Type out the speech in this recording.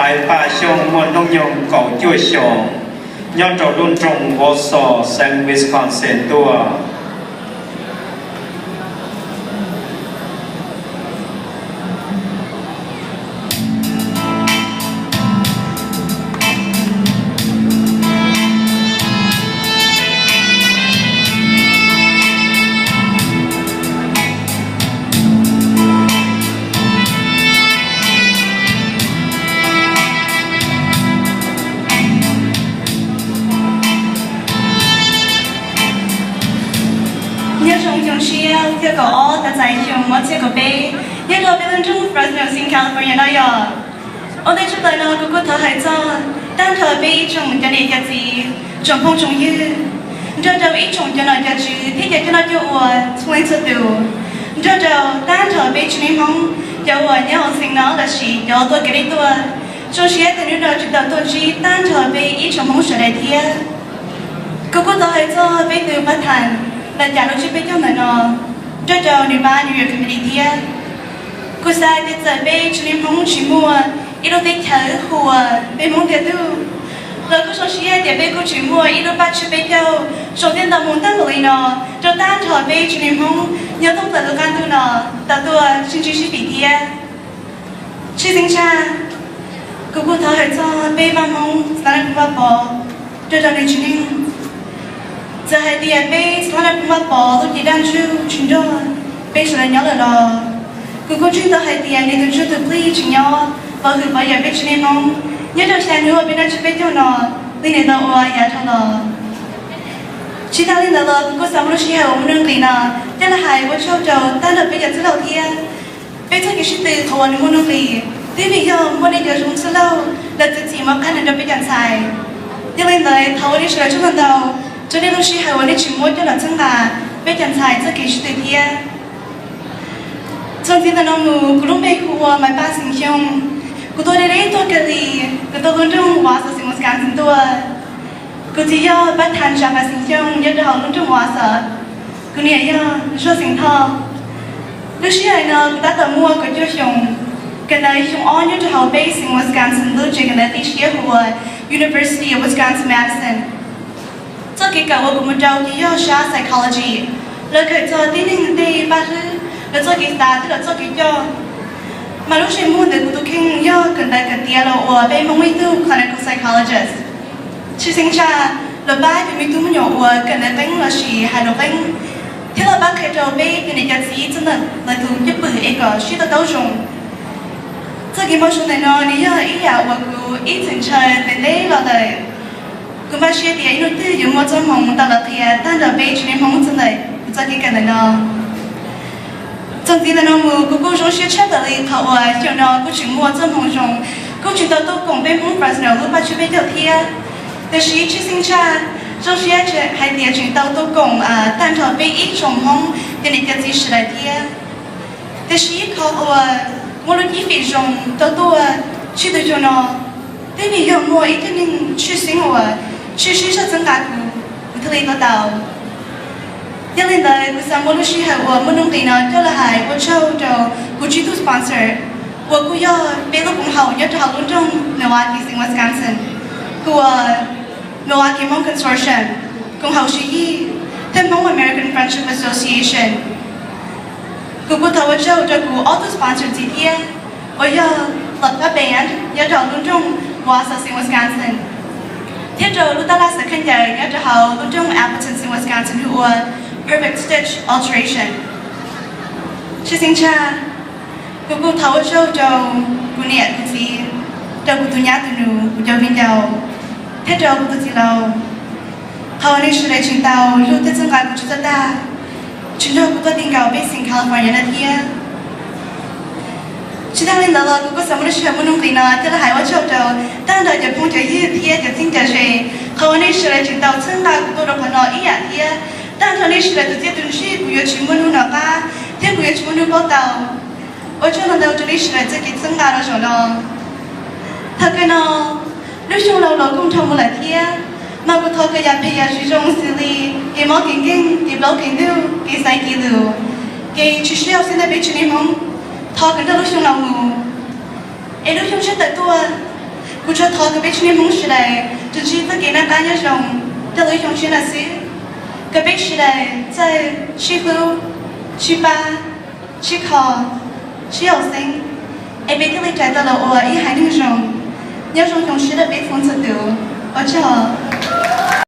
bài bà xong một nông nhung cầu chua xong nhon trầu đun trồng Warsaw sang Wisconsin tua这个哦，他在熊我这个杯，一个别人中 Fresno 新 California 那样，我哋出嚟呢，個頭係真，單頭杯種嘅你嘅字，種碰種於，就一種嘅那嘅字，聽嘅那就我從出到，就單頭杯種你碰，有我有性能嘅事，有多嘅你多，就是一定要知道多知單頭杯一種碰上嚟聽，個頭係真，杯對不談，但假如去杯就能咯。這就女班女嘅community啊，佢晒啲就俾處理碰全部啊，一路啲頭戶啊，俾蒙嘅都，然後佢說是一啲俾佢全部啊，一路把處俾到，首先到蒙單度嚟咯，就單頭俾處理碰，有東在度間度咯，到到甚至是比啲啊，吃星茶，個頭係做俾翻蒙，三日不飽，這就你處理。จะให้ดีเบสท่านนั้นมาบอกตัวที่ด้านชูชินโดเบสอะไรเนาะเลยล่ะกูก็ชินตัวให้ดีในตัวชูตัวพลีชินยอบอกคือบอกอย่าเบสในมองเนี่ยเราแชร์นู้นเป็นนั่นชูเบสเจ้าเนาะลีในตัวว่าอย่าทำเนาะชิดาลีในตัวกูก็สามารถชี้ให้我们认为呢แต่ละหายว่าชอบเจ้าแต่ละเป็นอย่างที่เราเทียเบสที่ชิดตัวเขาวันนี้มัน认为ที่มีอย่างวันนี้เดี๋ยวชงซื้อเหล้าแล้วจะจีบมากันนั่นจะเป็นอย่างไรยังไงเลยเขาวันนี้ช่วยช่วยกันเรา这里都是海湾的群摸掉了真大，被人才这给是对的。从前的那么，古龙被苦啊，买把形象，古多的人多个里，古多观众话说什么感情多，古只要把谈上把形象，要好观众话说，古年要说心套，都是爱呢，打到摸个就熊，跟那熊安要好背什么感情都这个那第十一户 University of Wisconsin-Madison。这个教我们教的要学 psychology， แล้วเคยเจอที่หนึ่งในบ้านแล้วเจอกีตาร์ที่เราเจอกีจ่อมารู้ใช่มั้ยเด็กกูตัวเข่งย่อกันได้กันเดียวเราว่าเป็นมงไม่ตู้ clinical psychologist ชื่อสิงชาเราบ้านเป็นไม่ตู้มันอยู่ว่ากันได้เป็นเราชีหายเราเป็นที่เราบ้านเคยเจอเป็นในจัดสี真的เราถูกยึดปืนเอกชื่อตัวโต้จง这个毛熊的呢你要一样我กู一整车的累了的กูมาเชื่อเดียนุ่นที่อยู่มัวจมองตลอดเทียตั้งแต่เบชในห้องจังเลยกูจะกินกันเลยเนาะจังที่นั่นมูกูก็รู้เชื่อเชื่อเลยเขาว่าเจ้าเนาะกูถึงมัวจมองจงกูถึงตัวตู้กงเป็นมุ้งฟรัสเนาะกูมาชื่อเบเดียวเทียแต่ชีชื่อสิงชารู้เชื่อจะให้เดียถึงตัวตู้กงตั้งแต่เบอีกชมห้องเดี๋ยวนี้จะจีสิเลยเทียแต่ชีเขาว่ามัวรู้ยี่ฝีจงตัวชื่อตัวเจ้าเนาะแต่มีอย่างมัวอีกทีนึงชื่อสิงว่าชื่อ是增加กูทะเลตัวเต่ายังเลยเลยกูสั่งว่าลูกชื่อให้ว่ามันนุ่งตีนะเจ้าละหายว่าเช่าเจ้ากูชื่อตัวสปอนเซอร์ว่ากูย่อเป็นลูกของเขาย่อจะเอาลูกจงMilwaukee สิงห์ Wisconsin กูว่า Milwaukee Hmong Consortium ของเขาชื่อยี่เต็มของ American Friendship Association กูทว่าเจ้ากู auto sponsor จีเทียว่าย่อหลับกับแบนย่อจะเอาลูกจงว่าสิงห์ Wisconsinที่เรารู้ตลาดสักขันใหญ่เนี่ยจะเอาลูกจ้าง Appleton สิงห์ Wisconsin หัว Perfect Stitch Alteration ชื่อสิงชากูท้าวเจ้าเจ้ากูเนี่ยกูจีเจ้ากูตุนยาตุนูกูเจ้าวินเจ้าที่เรากูตุจีเราเขาในชื่อเลยชิงเตารู้ที่จังการกูจะได้ชิงเจ้ากูตัวดิ่งเก่าไปสิงห์ California นั่นเทียชิดาลินดาลกูก็สามารถเชื่อมันนุ่งตีนะที่เราหายว่าชอบเจ้าตั้งแต่จะพุ่งจะยืดเทียจะทิ้งจะเชยเขาในชื่อเลยถึงเตาซึ่งตากูตัวเราพนออีอย่างเทียตั้งแต่ในชื่อเลยตัวเทียตุนชีกูอยากชิมมันนุ่งหนักป้าเทียกูอยากชิมมันนุ่งเบาเตาว่าเจ้าเราจะในชื่อเลยจะกินซึ่งตาเราชอบเราถ้ากันเราลูกชงเราคงทำอะไรเทียมากูทอก็อยากพยายามช่วยจงสิลีเกี่ยมอเก่งเก่งเกี่ยบเราเก่งดูเกี่ยใส่กี่ดูเกี่ยช่วยช่วยเอาเส้นได้ไปช่วยในห้องทอกันได้ลูกชงเราหมูลูกชงเชื่อแต่ตัว古着头个别去年梦时来，就记得给那干要上，在雷上去那些，个别时来在去后、去吧、去考、去有生，哎别个来在到了我一海那上，要上上时的别风车头，我叫。